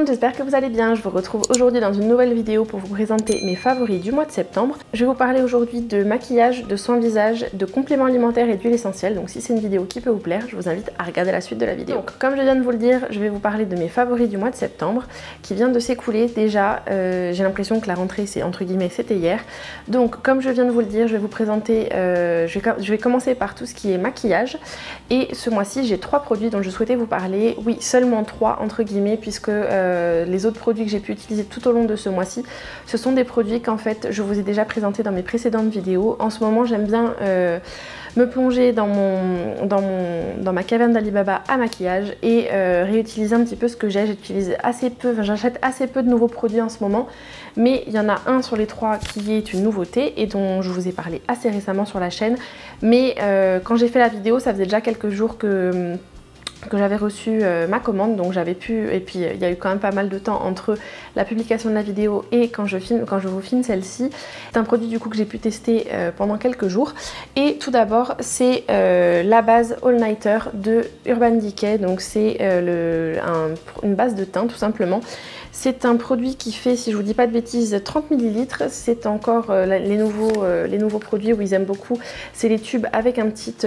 monde, j'espère que vous allez bien. Je vous retrouve aujourd'hui dans une nouvelle vidéo pour vous présenter mes favoris du mois de septembre. Je vais vous parler aujourd'hui de maquillage, de soins visage, de compléments alimentaires et d'huiles essentielles. Donc si c'est une vidéo qui peut vous plaire, je vous invite à regarder la suite de la vidéo. Donc comme je viens de vous le dire, je vais vous parler de mes favoris du mois de septembre qui vient de s'écouler déjà. J'ai l'impression que la rentrée c'est entre guillemets c'était hier. Donc comme je viens de vous le dire, je vais vous présenter, je vais commencer par tout ce qui est maquillage. Et ce mois-ci j'ai 3 produits dont je souhaitais vous parler. Oui, seulement 3 entre guillemets, puisque les autres produits que j'ai pu utiliser tout au long de ce mois-ci, ce sont des produits qu'en fait je vous ai déjà présentés dans mes précédentes vidéos. En ce moment j'aime bien me plonger dans ma caverne d'Alibaba à maquillage et réutiliser un petit peu ce que j'ai. J'utilise assez peu, j'achète assez peu de nouveaux produits en ce moment, mais il y en a un sur les 3 qui est une nouveauté et dont je vous ai parlé assez récemment sur la chaîne. Mais quand j'ai fait la vidéo, ça faisait déjà quelques jours que j'avais reçu ma commande, donc j'avais pu, et puis il y a eu quand même pas mal de temps entre la publication de la vidéo et quand je vous filme celle-ci. C'est un produit du coup que j'ai pu tester pendant quelques jours. Et tout d'abord c'est la base All Nighter de Urban Decay, donc c'est une base de teint tout simplement. C'est un produit qui fait, si je vous dis pas de bêtises, 30 ml. C'est encore les nouveaux produits où ils aiment beaucoup. C'est les tubes avec une petite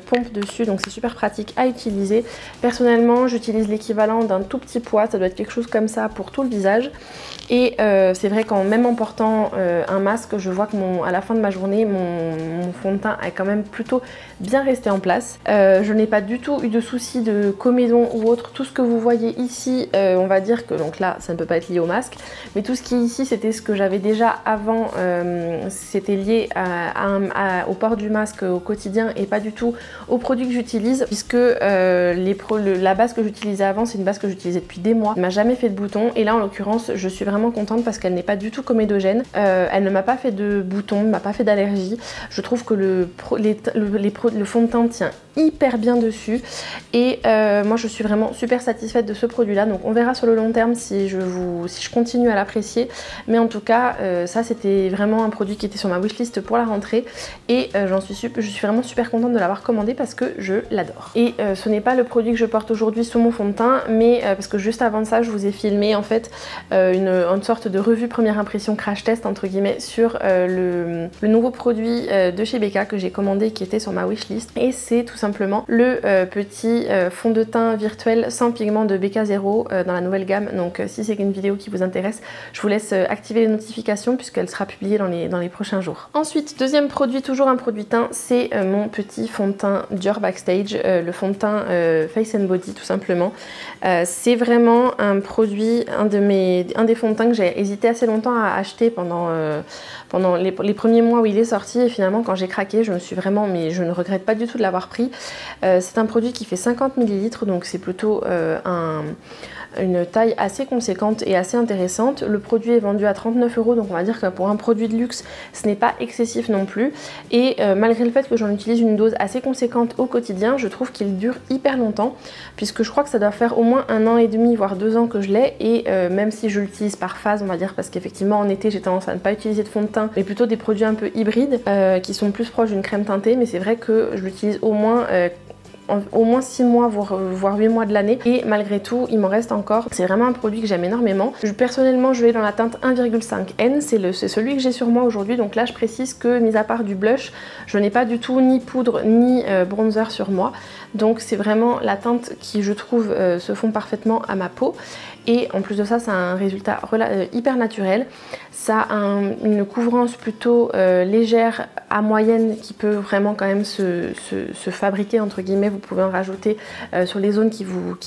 pompe dessus, donc c'est super pratique à utiliser. Personnellement, j'utilise l'équivalent d'un tout petit poids, ça doit être quelque chose comme ça pour tout le visage. Et c'est vrai qu'en même en portant un masque, je vois que à la fin de ma journée, mon fond de teint est quand même plutôt bien resté en place. Je n'ai pas du tout eu de soucis de comédon ou autre. Tout ce que vous voyez ici, on va dire que, donc là, ça ne peut pas être lié au masque, mais tout ce qui est ici, c'était ce que j'avais déjà avant. C'était lié au port du masque au quotidien et pas du tout aux produits que j'utilise, puisque la base que j'utilisais avant, c'est une base que j'utilisais depuis des mois. Elle m'a jamais fait de boutons et là, en l'occurrence, je suis vraiment contente parce qu'elle n'est pas du tout comédogène. Elle ne m'a pas fait de boutons, ne m'a pas fait d'allergie. Je trouve que le fond de teint tient hyper bien dessus et moi je suis vraiment super satisfaite de ce produit là. Donc on verra sur le long terme si je continue à l'apprécier, mais en tout cas ça c'était vraiment un produit qui était sur ma wishlist pour la rentrée et je suis vraiment super contente de l'avoir commandé parce que je l'adore. Et ce n'est pas le produit que je porte aujourd'hui sur mon fond de teint, mais parce que juste avant ça je vous ai filmé en fait une sorte de revue première impression crash test entre guillemets sur le nouveau produit de chez Becca que j'ai commandé qui était sur ma wishlist, et c'est tout simplement le petit fond de teint virtuel sans pigment de Becca Zero dans la nouvelle gamme. Donc si c'est une vidéo qui vous intéresse, je vous laisse activer les notifications puisqu'elle sera publiée dans les prochains jours. Ensuite, deuxième produit, toujours un produit teint, c'est mon petit fond de teint Dior Backstage, le fond de teint Face and Body tout simplement. C'est vraiment un produit, un des fonds de teint que j'ai hésité assez longtemps à acheter pendant les premiers mois où il est sorti, et finalement quand j'ai craqué, je me suis vraiment, mais je ne regrette pas du tout de l'avoir pris. C'est un produit qui fait 50 ml, donc c'est plutôt une taille assez conséquente et assez intéressante. Le produit est vendu à 39 €, donc on va dire que pour un produit de luxe, ce n'est pas excessif non plus. Et malgré le fait que j'en utilise une dose assez conséquente au quotidien, je trouve qu'il dure hyper longtemps, puisque je crois que ça doit faire au moins 1 an et demi, voire 2 ans que je l'ai. Et même si je l'utilise par phase, on va dire, parce qu'effectivement en été j'ai tendance à ne pas utiliser de fond de teint, mais plutôt des produits un peu hybrides qui sont plus proches d'une crème teintée, mais c'est vrai que je l'utilise au moins 6 mois voire 8 mois de l'année, et malgré tout il m'en reste encore. C'est vraiment un produit que j'aime énormément. Personnellement je vais dans la teinte 1,5N, c'est celui que j'ai sur moi aujourd'hui. Donc là je précise que mis à part du blush, je n'ai pas du tout ni poudre ni bronzer sur moi, donc c'est vraiment la teinte qui je trouve se fond parfaitement à ma peau. Et en plus de ça, ça a un résultat hyper naturel. Ça a une couvrance plutôt légère à moyenne qui peut vraiment quand même se fabriquer entre guillemets. Vous pouvez en rajouter sur les zones qui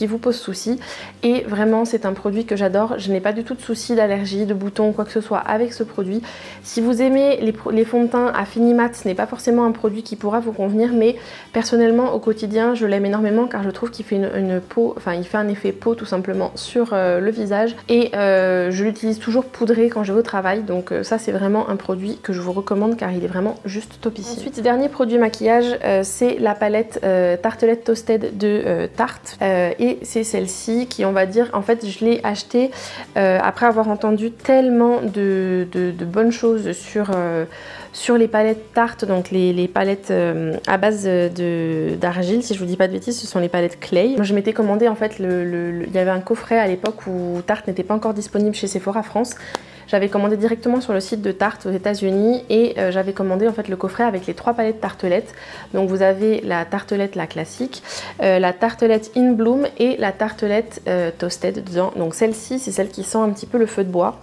vous posent souci. Et vraiment c'est un produit que j'adore. Je n'ai pas du tout de soucis d'allergie, de boutons, quoi que ce soit avec ce produit. Si vous aimez les fonds de teint à fini mat, ce n'est pas forcément un produit qui pourra vous convenir, mais personnellement au quotidien je l'aime énormément car je trouve qu'il fait une peau, enfin il fait un effet peau tout simplement sur le visage, et je l'utilise toujours poudré quand je vais au travail, donc ça c'est vraiment un produit que je vous recommande car il est vraiment juste topissime. Ensuite, dernier produit maquillage, c'est la palette Tarte tartelette toasted de Tarte et c'est celle-ci qui, on va dire, en fait je l'ai achetée après avoir entendu tellement de bonnes choses sur les palettes Tarte, donc les palettes à base d'argile, si je vous dis pas de bêtises, ce sont les palettes Clay. Moi, je m'étais commandé en fait, il y avait un coffret à l'époque où Tarte n'était pas encore disponible chez Sephora France. J'avais commandé directement sur le site de Tarte aux États-Unis et j'avais commandé en fait le coffret avec les 3 palettes tartelettes. Donc vous avez la tartelette la classique, la tartelette In Bloom et la tartelette toasted dedans. Donc celle-ci, c'est celle qui sent un petit peu le feu de bois.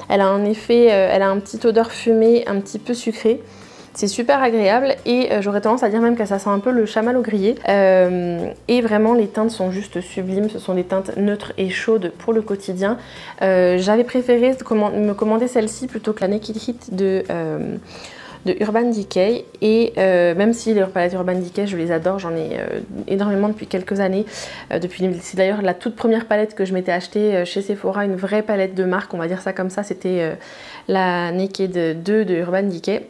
Elle a un effet, elle a une petite odeur fumée, un petit peu sucrée. C'est super agréable et j'aurais tendance à dire même que ça sent un peu le chamallow grillé. Et vraiment les teintes sont juste sublimes, ce sont des teintes neutres et chaudes pour le quotidien. J'avais préféré me commander celle-ci plutôt que la Naked Heat de Urban Decay et même si les palettes Urban Decay je les adore, j'en ai énormément depuis quelques années. C'est d'ailleurs la toute première palette que je m'étais achetée chez Sephora, une vraie palette de marque, on va dire ça comme ça, c'était la Naked 2 de Urban Decay.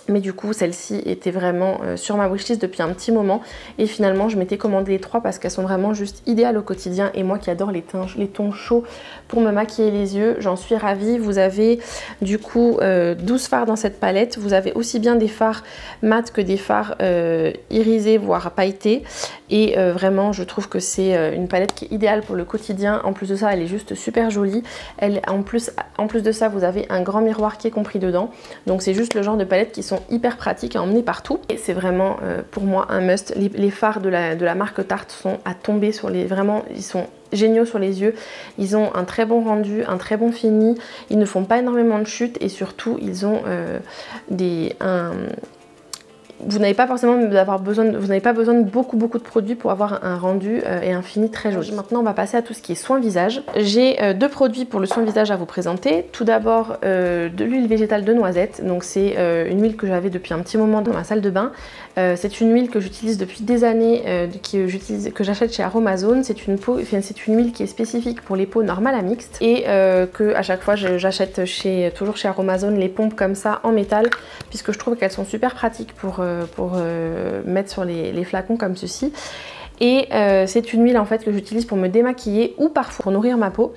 Mais du coup celle-ci était vraiment sur ma wishlist depuis un petit moment et finalement je m'étais commandé les 3 parce qu'elles sont vraiment juste idéales au quotidien et moi qui adore les tons chauds pour me maquiller les yeux, j'en suis ravie. Vous avez du coup 12 fards dans cette palette, vous avez aussi bien des fards mat que des fards irisés voire pailletés et vraiment je trouve que c'est une palette qui est idéale pour le quotidien. En plus de ça elle est juste super jolie, en plus de ça vous avez un grand miroir qui est compris dedans, donc c'est juste le genre de palette qui sont hyper pratiques à emmener partout et c'est vraiment pour moi un must. Les fards de la marque Tarte sont à tomber sur les... Vraiment, ils sont géniaux sur les yeux. Ils ont un très bon rendu, un très bon fini. Ils ne font pas énormément de chutes et surtout ils ont vous n'avez pas forcément besoin de beaucoup de produits pour avoir un rendu et un fini très joli. Maintenant on va passer à tout ce qui est soin visage. J'ai 2 produits pour le soin visage à vous présenter. Tout d'abord de l'huile végétale de noisette. Donc c'est une huile que j'avais depuis un petit moment dans ma salle de bain. C'est une huile que j'utilise depuis des années, que j'achète chez Aromazone. C'est une huile qui est spécifique pour les peaux normales à mixtes et que à chaque fois j'achète toujours chez Aromazone les pompes comme ça en métal puisque je trouve qu'elles sont super pratiques pour mettre sur les flacons comme ceci. Et c'est une huile en fait que j'utilise pour me démaquiller ou parfois pour nourrir ma peau.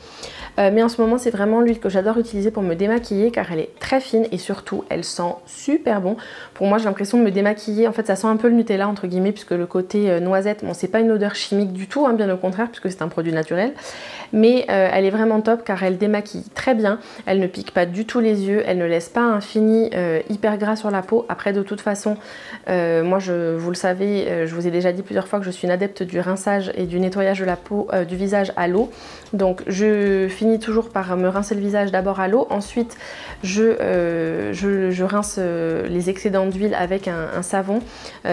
Mais en ce moment c'est vraiment l'huile que j'adore utiliser pour me démaquiller car elle est très fine et surtout elle sent super bon. Pour moi j'ai l'impression de me démaquiller, en fait ça sent un peu le Nutella entre guillemets puisque le côté noisette, bon c'est pas une odeur chimique du tout, hein, bien au contraire puisque c'est un produit naturel. Mais elle est vraiment top car elle démaquille très bien, elle ne pique pas du tout les yeux, elle ne laisse pas un fini hyper gras sur la peau. Après de toute façon, moi vous le savez, je vous ai déjà dit plusieurs fois que je suis une adepte du rinçage et du nettoyage de la peau, du visage à l'eau. Donc je finis toujours par me rincer le visage d'abord à l'eau, ensuite je rince les excédents d'huile avec un savon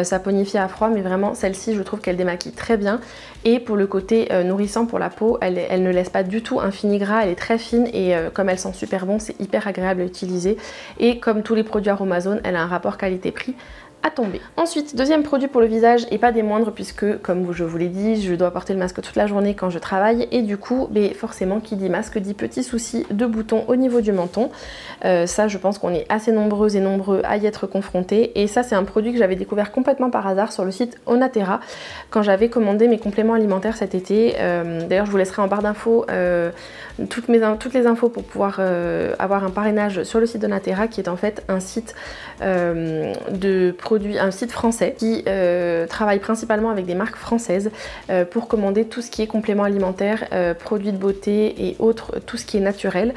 saponifié à froid, mais vraiment celle-ci je trouve qu'elle démaquille très bien. Et pour le côté nourrissant pour la peau, elle ne laisse pas du tout un fini gras, elle est très fine et comme elle sent super bon, c'est hyper agréable à utiliser. Et comme tous les produits Aromazone, elle a un rapport qualité-prix à tomber. Ensuite, deuxième produit pour le visage et pas des moindres puisque comme je vous l'ai dit, je dois porter le masque toute la journée quand je travaille et du coup forcément qui dit masque dit petit souci de boutons au niveau du menton. Ça je pense qu'on est assez nombreuses et nombreux à y être confrontés et ça c'est un produit que j'avais découvert complètement par hasard sur le site Onaterra quand j'avais commandé mes compléments alimentaires cet été. D'ailleurs je vous laisserai en barre d'infos toutes les infos pour pouvoir avoir un parrainage sur le site d'Onaterra qui est en fait un site un site français qui travaille principalement avec des marques françaises pour commander tout ce qui est compléments alimentaires, produits de beauté et autres, tout ce qui est naturel.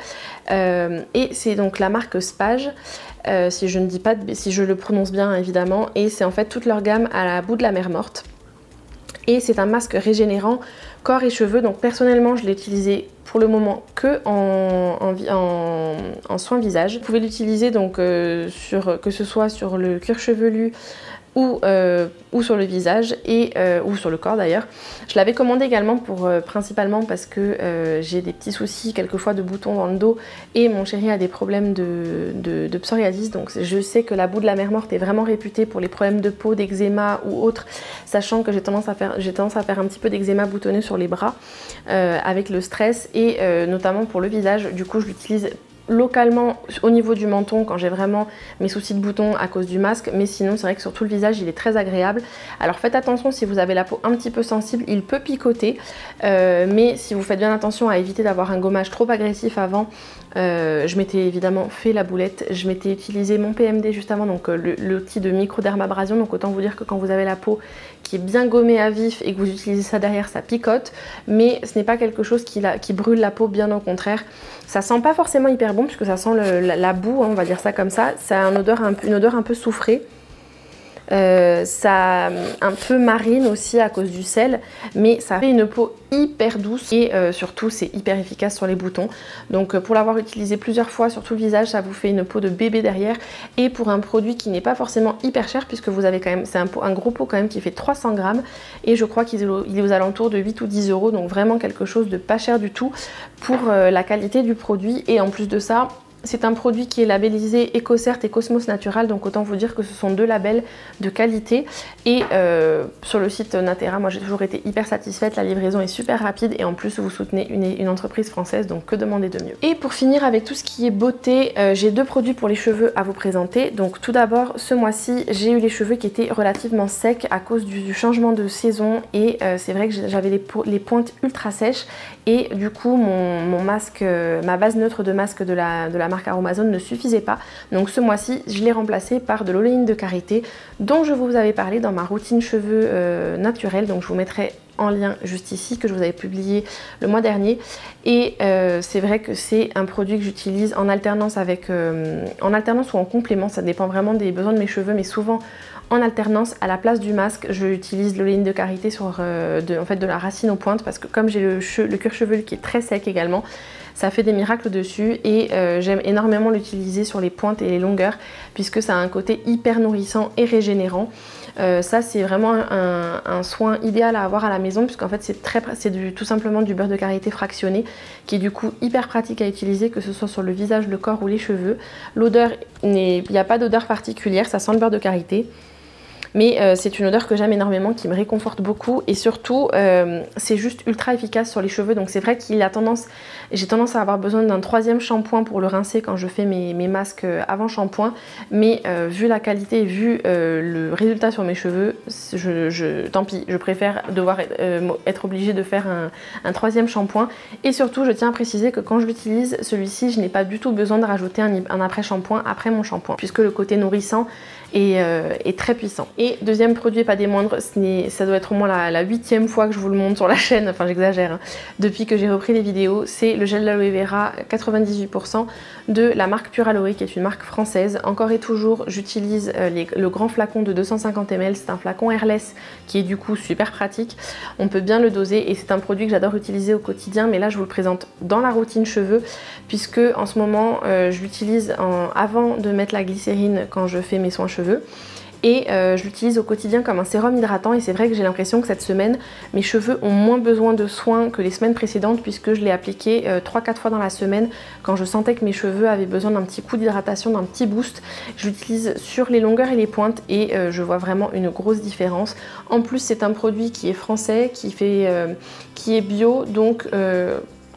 Et c'est donc la marque Spage, si je le prononce bien évidemment, et c'est en fait toute leur gamme à la bout de la mer morte. Et c'est un masque régénérant corps et cheveux, donc personnellement je l'ai utilisé pour le moment que en soin visage. Vous pouvez l'utiliser donc que ce soit sur le cuir chevelu ou sur le visage ou sur le corps d'ailleurs. Je l'avais commandé également principalement parce que j'ai des petits soucis quelquefois de boutons dans le dos et mon chéri a des problèmes de psoriasis, donc je sais que la bout de la mer morte est vraiment réputée pour les problèmes de peau, d'eczéma ou autres, sachant que j'ai tendance à faire un petit peu d'eczéma boutonneux sur les bras avec le stress et notamment pour le visage. Du coup je l'utilise localement au niveau du menton quand j'ai vraiment mes soucis de boutons à cause du masque, mais sinon c'est vrai que sur tout le visage il est très agréable. Alors faites attention, si vous avez la peau un petit peu sensible, il peut picoter, mais si vous faites bien attention à éviter d'avoir un gommage trop agressif avant. Je m'étais évidemment fait la boulette, je m'étais utilisé mon PMD juste avant, donc l'outil de microdermabrasion, donc autant vous dire que quand vous avez la peau qui est bien gommée à vif et que vous utilisez ça derrière, ça picote, mais ce n'est pas quelque chose qui brûle la peau, bien au contraire. Ça sent pas forcément hyper bon puisque ça sent la boue, hein, on va dire ça comme ça, ça a une odeur un peu soufrée. Ça un peu marine aussi à cause du sel, mais ça fait une peau hyper douce et surtout c'est hyper efficace sur les boutons. Donc pour l'avoir utilisé plusieurs fois sur tout le visage, ça vous fait une peau de bébé derrière, et pour un produit qui n'est pas forcément hyper cher puisque vous avez quand même, c'est un gros pot quand même qui fait 300 grammes et je crois qu'il est aux alentours de 8 ou 10 euros, donc vraiment quelque chose de pas cher du tout pour la qualité du produit. Et en plus de ça, c'est un produit qui est labellisé EcoCert et Cosmos Natural, donc autant vous dire que ce sont deux labels de qualité. Et sur le site Natera, moi j'ai toujours été hyper satisfaite, la livraison est super rapide et en plus vous soutenez une entreprise française, donc que demander de mieux. Et pour finir avec tout ce qui est beauté, j'ai deux produits pour les cheveux à vous présenter. Donc tout d'abord, ce mois-ci, j'ai eu les cheveux qui étaient relativement secs à cause du changement de saison et c'est vrai que j'avais les pointes ultra sèches et du coup mon masque, ma base neutre de masque de la marque Aromazone ne suffisait pas, donc ce mois-ci je l'ai remplacé par de l'oléine de karité dont je vous avais parlé dans ma routine cheveux naturels, donc je vous mettrai en lien juste ici, que je vous avais publié le mois dernier. Et c'est vrai que c'est un produit que j'utilise en alternance avec en alternance ou en complément, ça dépend vraiment des besoins de mes cheveux, mais souvent en alternance. À la place du masque, je utilise l'oléine de karité sur en fait de la racine aux pointes, parce que comme j'ai le cuir chevelu qui est très sec également, ça fait des miracles dessus et j'aime énormément l'utiliser sur les pointes et les longueurs puisque ça a un côté hyper nourrissant et régénérant. Ça c'est vraiment un soin idéal à avoir à la maison puisqu'en fait c'est tout simplement du beurre de karité fractionné qui est du coup hyper pratique à utiliser, que ce soit sur le visage, le corps ou les cheveux. L'odeur, il n'y a pas d'odeur particulière, ça sent le beurre de karité. Mais c'est une odeur que j'aime énormément, qui me réconforte beaucoup et surtout c'est juste ultra efficace sur les cheveux. Donc c'est vrai j'ai tendance à avoir besoin d'un troisième shampoing pour le rincer quand je fais mes masques avant shampoing. Mais vu la qualité et vu le résultat sur mes cheveux, tant pis, je préfère devoir être obligée de faire un troisième shampoing. Et surtout je tiens à préciser que quand je l'utilise, celui-ci, je n'ai pas du tout besoin de rajouter un après-shampoing après mon shampoing puisque le côté nourrissant est très puissant. Et deuxième produit, pas des moindres, ça doit être au moins la 8e fois que je vous le montre sur la chaîne, enfin j'exagère, hein, depuis que j'ai repris les vidéos, c'est le gel d'aloe vera 98% de la marque Pure Aloe, qui est une marque française. Encore et toujours, j'utilise le grand flacon de 250 ml, c'est un flacon airless qui est du coup super pratique, on peut bien le doser et c'est un produit que j'adore utiliser au quotidien, mais là je vous le présente dans la routine cheveux puisque en ce moment je l'utilise avant de mettre la glycérine quand je fais mes soins cheveux. Et je l'utilise au quotidien comme un sérum hydratant et c'est vrai que j'ai l'impression que cette semaine mes cheveux ont moins besoin de soins que les semaines précédentes puisque je l'ai appliqué 3-4 fois dans la semaine quand je sentais que mes cheveux avaient besoin d'un petit coup d'hydratation, d'un petit boost. Je l'utilise sur les longueurs et les pointes et je vois vraiment une grosse différence. En plus c'est un produit qui est français, qui est bio, donc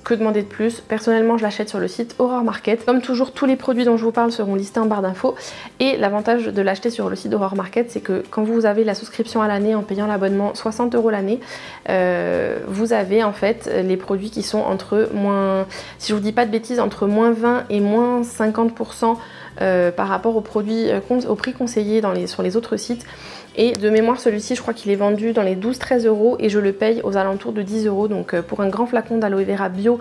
que demander de plus? Personnellement, je l'achète sur le site Aurore Market. Comme toujours, tous les produits dont je vous parle seront listés en barre d'infos. Et l'avantage de l'acheter sur le site Aurore Market, c'est que quand vous avez la souscription à l'année en payant l'abonnement 60 € l'année, vous avez en fait les produits qui sont entre moins, si je vous dis pas de bêtises, entre moins 20 et moins 50% par rapport aux produits, au prix conseillé sur les autres sites. Et de mémoire, celui-ci, je crois qu'il est vendu dans les 12-13 € et je le paye aux alentours de 10 €. Donc pour un grand flacon d'aloe vera bio,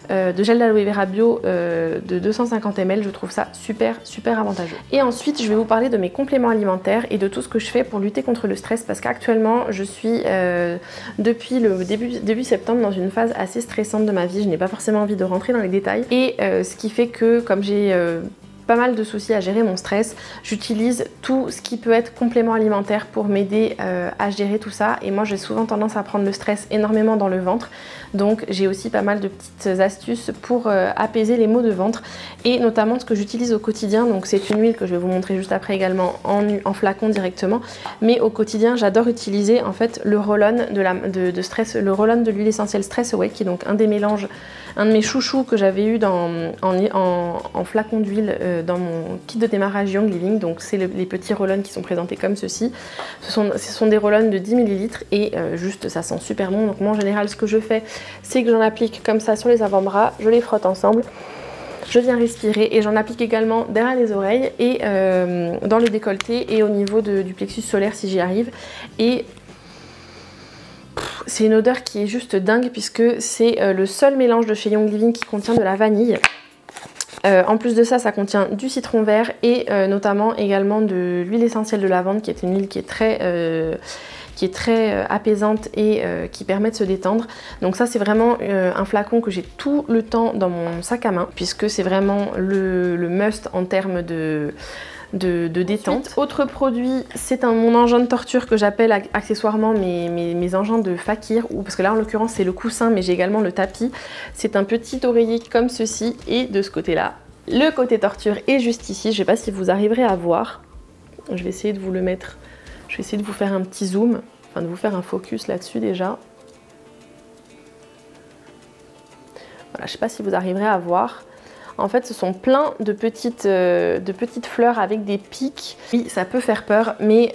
de gel d'aloe vera bio de 250 ml, je trouve ça super avantageux. Et ensuite, je vais vous parler de mes compléments alimentaires et de tout ce que je fais pour lutter contre le stress parce qu'actuellement, je suis depuis le début septembre dans une phase assez stressante de ma vie. Je n'ai pas forcément envie de rentrer dans les détails et ce qui fait que comme j'ai pas mal de soucis à gérer mon stress, j'utilise tout ce qui peut être complément alimentaire pour m'aider à gérer tout ça. Et moi j'ai souvent tendance à prendre le stress énormément dans le ventre, donc j'ai aussi pas mal de petites astuces pour apaiser les maux de ventre et notamment ce que j'utilise au quotidien. Donc c'est une huile que je vais vous montrer juste après également en flacon directement, mais au quotidien j'adore utiliser en fait le roll-on de l'huile essentielle Stress Away, qui est donc un des mélanges un de mes chouchous que j'avais eu en flacon d'huile dans mon kit de démarrage Young Living. Donc c'est les petits roll-on qui sont présentés comme ceci. Ce sont des roll-on de 10 ml et juste ça sent super bon. Donc moi en général ce que je fais c'est que j'en applique comme ça sur les avant-bras, je les frotte ensemble. Je viens respirer et j'en applique également derrière les oreilles et dans le décolleté et au niveau du plexus solaire si j'y arrive. Et c'est une odeur qui est juste dingue puisque c'est le seul mélange de chez Young Living qui contient de la vanille. En plus de ça, ça contient du citron vert et notamment également de l'huile essentielle de lavande qui est une huile qui est très apaisante et qui permet de se détendre. Donc ça c'est vraiment un flacon que j'ai tout le temps dans mon sac à main puisque c'est vraiment le must en termes de détente. Ensuite, autre produit, c'est mon engin de torture que j'appelle accessoirement mes engins de fakir, parce que là en l'occurrence c'est le coussin mais j'ai également le tapis. C'est un petit oreiller comme ceci et de ce côté là, le côté torture est juste ici. Je ne sais pas si vous arriverez à voir. Je vais essayer de vous le mettre. Je vais essayer de vous faire un petit zoom, enfin de vous faire un focus là-dessus déjà. Voilà, je ne sais pas si vous arriverez à voir. En fait, ce sont plein de petites fleurs avec des pics. Oui, ça peut faire peur, mais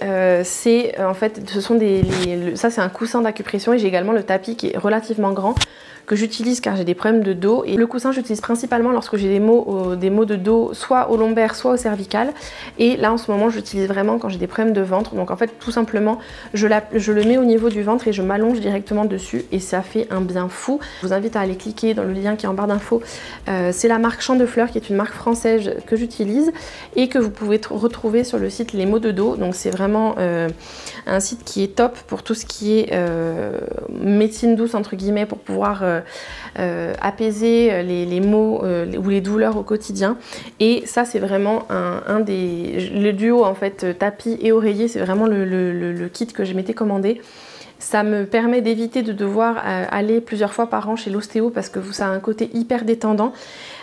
en fait, ça c'est un coussin d'acupression et j'ai également le tapis qui est relativement grand que j'utilise car j'ai des problèmes de dos. Et le coussin, j'utilise principalement lorsque j'ai des maux de dos, soit au lombaire, soit au cervical. Et là, en ce moment, j'utilise vraiment quand j'ai des problèmes de ventre. Donc en fait, tout simplement, je le mets au niveau du ventre et je m'allonge directement dessus et ça fait un bien fou. Je vous invite à aller cliquer dans le lien qui est en barre d'infos. C'est la marque Champ de Fleurs qui est une marque française que j'utilise et que vous pouvez retrouver sur le site Les Maux de Dos. Donc c'est vraiment un site qui est top pour tout ce qui est médecine douce entre guillemets pour pouvoir apaiser les maux ou les douleurs au quotidien. Et ça c'est vraiment le duo en fait tapis et oreiller, c'est vraiment le kit que je m'étais commandé. Ça me permet d'éviter de devoir aller plusieurs fois par an chez l'ostéo parce que ça a un côté hyper détendant.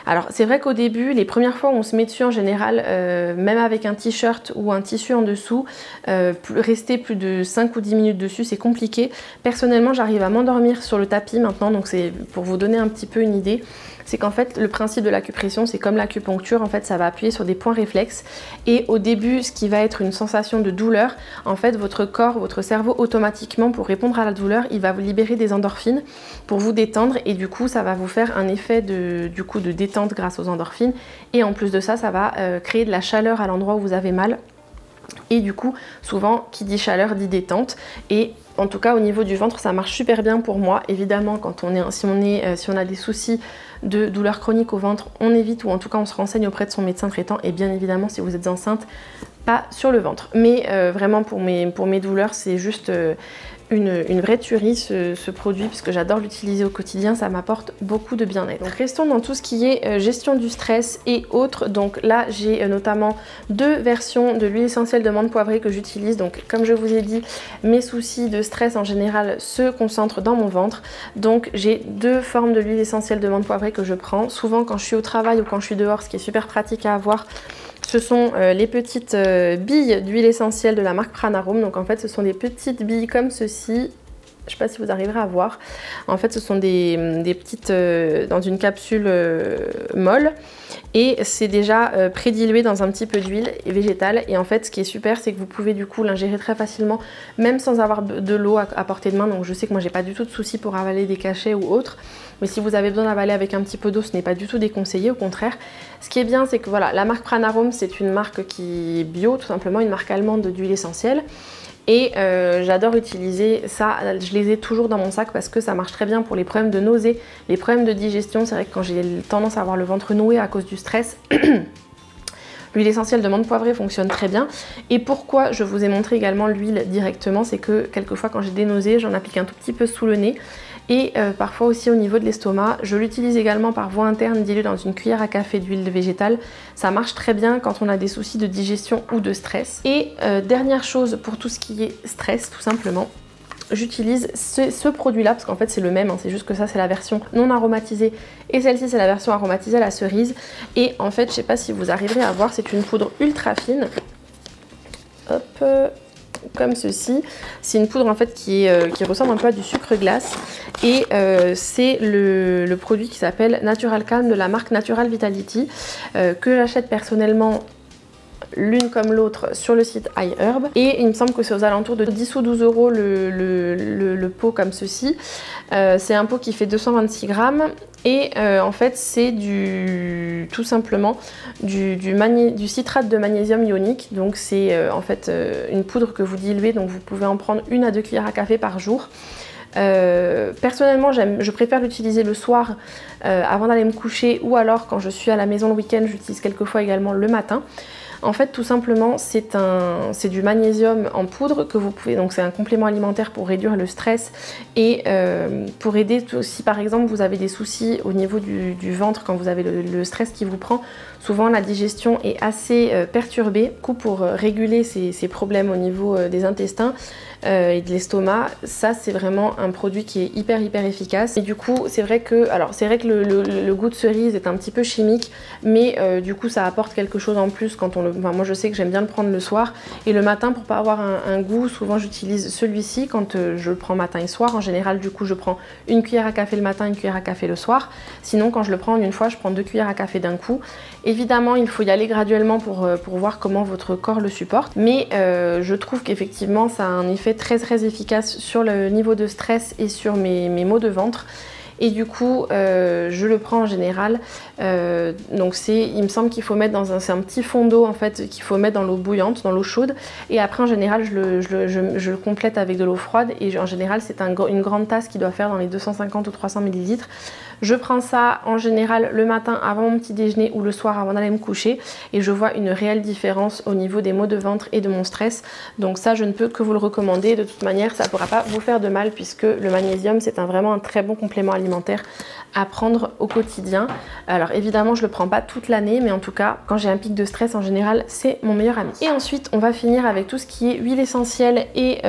Alors c'est vrai qu'au début, les premières fois où on se met dessus en général, même avec un t-shirt ou un tissu en dessous, rester plus de 5 ou 10 minutes dessus, c'est compliqué. Personnellement, j'arrive à m'endormir sur le tapis maintenant, donc c'est pour vous donner un petit peu une idée. C'est qu'en fait, le principe de l'acupression, c'est comme l'acupuncture, en fait, ça va appuyer sur des points réflexes. Et au début, ce qui va être une sensation de douleur, en fait, votre corps, votre cerveau, automatiquement, pour répondre à la douleur, il va vous libérer des endorphines pour vous détendre. Et du coup, ça va vous faire un effet de détente grâce aux endorphines. Et en plus de ça, ça va créer de la chaleur à l'endroit où vous avez mal. Et du coup, souvent, qui dit chaleur dit détente. Et en tout cas, au niveau du ventre, ça marche super bien pour moi. Évidemment, si on a des soucis de douleurs chroniques au ventre, on évite ou en tout cas on se renseigne auprès de son médecin traitant. Et bien évidemment, si vous êtes enceinte, pas sur le ventre. Mais vraiment, pour mes douleurs, c'est juste une vraie tuerie ce produit puisque j'adore l'utiliser au quotidien, ça m'apporte beaucoup de bien-être. Donc restons dans tout ce qui est gestion du stress et autres. Donc là j'ai notamment 2 versions de l'huile essentielle de menthe poivrée que j'utilise. Donc comme je vous ai dit, mes soucis de stress en général se concentrent dans mon ventre. Donc j'ai 2 formes de l'huile essentielle de menthe poivrée que je prends souvent quand je suis au travail ou quand je suis dehors, ce qui est super pratique à avoir. Ce sont les petites billes d'huile essentielle de la marque Pranarum. Donc en fait ce sont des petites billes comme ceci. Je ne sais pas si vous arriverez à voir. En fait ce sont des petites dans une capsule molle. Et c'est déjà prédilué dans un petit peu d'huile végétale. Et en fait ce qui est super c'est que vous pouvez du coup l'ingérer très facilement. Même sans avoir de l'eau à portée de main. Donc je sais que moi j'ai pas du tout de soucis pour avaler des cachets ou autre. Mais si vous avez besoin d'avaler avec un petit peu d'eau, ce n'est pas du tout déconseillé, au contraire. Ce qui est bien, c'est que voilà, la marque Pranarum, c'est une marque qui est bio, tout simplement, une marque allemande d'huile essentielle. Et j'adore utiliser ça, je les ai toujours dans mon sac parce que ça marche très bien pour les problèmes de nausée, les problèmes de digestion. C'est vrai que quand j'ai tendance à avoir le ventre noué à cause du stress, l'huile essentielle de menthe poivrée fonctionne très bien. Et pourquoi je vous ai montré également l'huile directement, c'est que quelquefois quand j'ai des nausées, j'en applique un tout petit peu sous le nez. Et parfois aussi au niveau de l'estomac. Je l'utilise également par voie interne diluée dans une cuillère à café d'huile végétale. Ça marche très bien quand on a des soucis de digestion ou de stress. Et dernière chose pour tout ce qui est stress tout simplement, j'utilise ce produit là parce qu'en fait c'est le même, hein, c'est juste que ça c'est la version non aromatisée et celle-ci c'est la version aromatisée à la cerise. Et en fait je sais pas si vous arriverez à voir, c'est une poudre ultra fine. Hop, comme ceci. C'est une poudre en fait qui ressemble un peu à du sucre glace et c'est le produit qui s'appelle Natural Calm de la marque Natural Vitality que j'achète personnellement l'une comme l'autre sur le site iHerb et il me semble que c'est aux alentours de 10 ou 12 euros le pot comme ceci. C'est un pot qui fait 226 grammes et en fait c'est tout simplement du citrate de magnésium ionique, donc c'est en fait une poudre que vous diluez, donc vous pouvez en prendre 1 à 2 cuillères à café par jour. Personnellement je préfère l'utiliser le soir avant d'aller me coucher, ou alors quand je suis à la maison le week-end j'utilise quelquefois également le matin. En fait tout simplement c'est du magnésium en poudre que vous pouvez, donc c'est un complément alimentaire pour réduire le stress et pour aider si par exemple vous avez des soucis au niveau du ventre quand vous avez le stress qui vous prend. Souvent la digestion est assez perturbée, du coup pour réguler ces problèmes au niveau des intestins et de l'estomac, ça c'est vraiment un produit qui est hyper efficace. Et du coup c'est vrai que le goût de cerise est un petit peu chimique, mais du coup ça apporte quelque chose en plus quand on le... Enfin, moi je sais que j'aime bien le prendre le soir et le matin pour pas avoir un goût, souvent j'utilise celui-ci quand je le prends matin et soir. En général du coup je prends 1 cuillère à café le matin, 1 cuillère à café le soir. Sinon quand je le prends en une fois je prends 2 cuillères à café d'un coup. Évidemment il faut y aller graduellement pour voir comment votre corps le supporte, mais je trouve qu'effectivement ça a un effet très efficace sur le niveau de stress et sur mes maux de ventre. Et du coup je le prends en général, donc il me semble qu'il faut mettre c'est un petit fond d'eau en fait qu'il faut mettre dans l'eau bouillante, dans l'eau chaude, et après en général je le complète avec de l'eau froide, et en général c'est une grande tasse qui doit faire dans les 250 ou 300 ml. Je prends ça en général le matin avant mon petit déjeuner ou le soir avant d'aller me coucher, et je vois une réelle différence au niveau des maux de ventre et de mon stress. Donc ça je ne peux que vous le recommander. De toute manière ça ne pourra pas vous faire de mal puisque le magnésium c'est vraiment un très bon complément alimentaire à prendre au quotidien. Alors évidemment je le prends pas toute l'année, mais en tout cas quand j'ai un pic de stress en général c'est mon meilleur ami. Et ensuite on va finir avec tout ce qui est huile essentielle et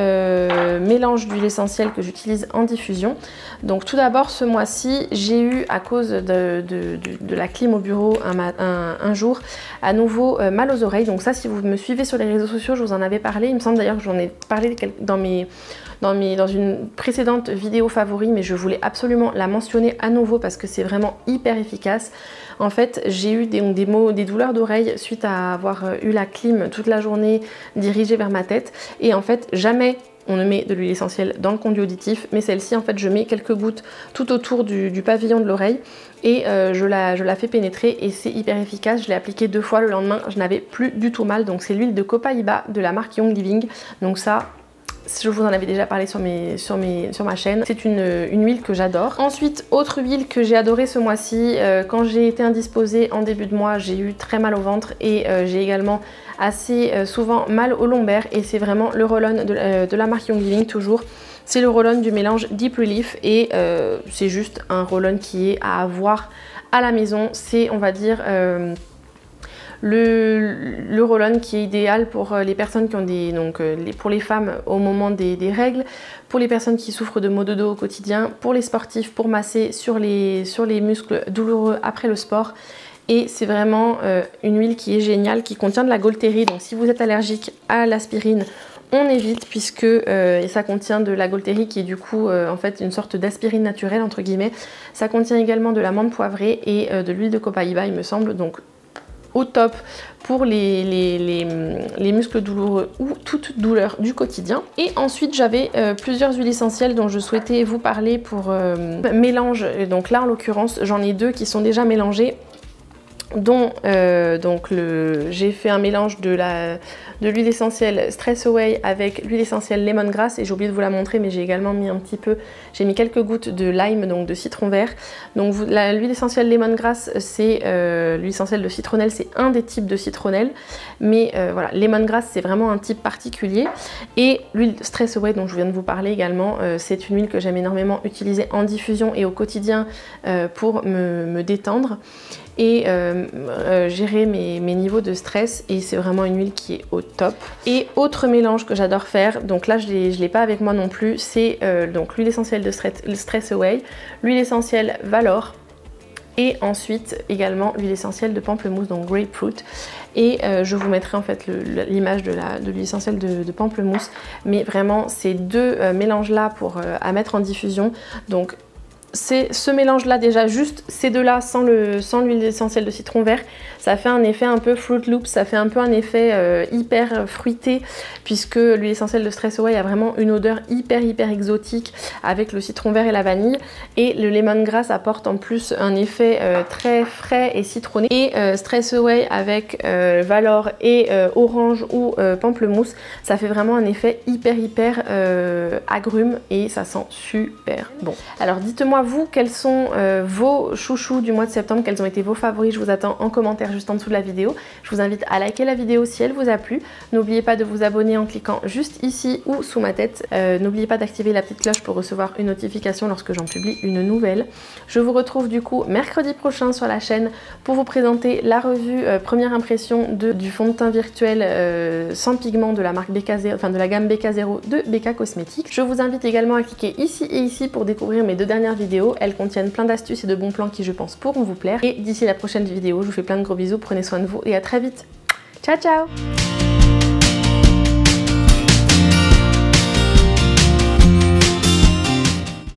mélange d'huile essentielle que j'utilise en diffusion. Donc tout d'abord ce mois-ci j'ai eu, à cause de la clim au bureau un jour, à nouveau mal aux oreilles. Donc ça si vous me suivez sur les réseaux sociaux je vous en avais parlé, il me semble d'ailleurs que j'en ai parlé dans une précédente vidéo favori, mais je voulais absolument la mentionner à nouveau parce que c'est vraiment hyper efficace. En fait j'ai eu des douleurs d'oreilles suite à avoir eu la clim toute la journée dirigée vers ma tête, et en fait jamais on ne met de l'huile essentielle dans le conduit auditif, mais celle-ci en fait je mets quelques gouttes tout autour du pavillon de l'oreille et je la fais pénétrer, et c'est hyper efficace. Je l'ai appliquée 2 fois, le lendemain je n'avais plus du tout mal. Donc c'est l'huile de Copaiba de la marque Young Living, donc ça je vous en avais déjà parlé sur ma chaîne. C'est une huile que j'adore. Ensuite, autre huile que j'ai adorée ce mois-ci, quand j'ai été indisposée en début de mois, j'ai eu très mal au ventre et j'ai également assez souvent mal au lombaire, et c'est vraiment le roll-on de la marque Young Living toujours. C'est le roll-on du mélange Deep Relief, et c'est juste un roll-on qui est à avoir à la maison. C'est, on va dire, le roll-on qui est idéal pour les personnes qui ont pour les femmes au moment des règles, pour les personnes qui souffrent de maux de dos au quotidien, pour les sportifs, pour masser sur les muscles douloureux après le sport. Et c'est vraiment une huile qui est géniale, qui contient de la Gaultérie. Donc si vous êtes allergique à l'aspirine, on évite, puisque ça contient de la Gaultérie qui est du coup en fait une sorte d'aspirine naturelle entre guillemets. Ça contient également de l'amande poivrée et de l'huile de Copaiba il me semble, donc au top pour les muscles douloureux ou toute douleur du quotidien. Et ensuite j'avais plusieurs huiles essentielles dont je souhaitais vous parler pour mélange. Donc là en l'occurrence j'en ai 2 qui sont déjà mélangées, dont j'ai fait un mélange de l'huile essentielle Stress Away avec l'huile essentielle Lemongrass, et j'ai oublié de vous la montrer, mais j'ai également mis j'ai mis quelques gouttes de lime, donc de citron vert. Donc l'huile essentielle Lemongrass, c'est l'huile essentielle de citronnelle, c'est un des types de citronnelle, mais voilà, Lemongrass c'est vraiment un type particulier. Et l'huile Stress Away dont je viens de vous parler également, c'est une huile que j'aime énormément utiliser en diffusion et au quotidien pour me détendre et gérer mes niveaux de stress, et c'est vraiment une huile qui est au top. Et autre mélange que j'adore faire, donc là je l'ai pas avec moi non plus, c'est donc l'huile essentielle de Stress Away, l'huile essentielle Valor Et ensuite également l'huile essentielle de pamplemousse, donc grapefruit. Et je vous mettrai en fait l'image de l'huile essentielle de pamplemousse. Mais vraiment ces deux mélanges là à mettre en diffusion. Donc c'est ce mélange là déjà, juste ces deux là sans l'huile essentielle de citron vert, ça fait un effet un peu Fruit Loops, ça fait un peu un effet hyper fruité, puisque l'huile essentielle de Stress Away a vraiment une odeur hyper exotique avec le citron vert et la vanille, et le lemongrass apporte en plus un effet très frais et citronné. Et Stress Away avec Valor et orange ou pamplemousse, ça fait vraiment un effet hyper agrume et ça sent super bon. Alors dites-moi vous, quels sont vos chouchous du mois de septembre, quels ont été vos favoris, je vous attends en commentaire juste en dessous de la vidéo. Je vous invite à liker la vidéo si elle vous a plu. N'oubliez pas de vous abonner en cliquant juste ici ou sous ma tête. N'oubliez pas d'activer la petite cloche pour recevoir une notification lorsque j'en publie une nouvelle. Je vous retrouve du coup mercredi prochain sur la chaîne pour vous présenter la revue première impression du fond de teint virtuel sans pigment de la marque BK0, enfin de la gamme BK0 de BK Cosmetics. Je vous invite également à cliquer ici et ici pour découvrir mes deux dernières vidéos. Elles contiennent plein d'astuces et de bons plans qui je pense pourront vous plaire. Et d'ici la prochaine vidéo, je vous fais plein de gros bisous, prenez soin de vous et à très vite. Ciao ciao.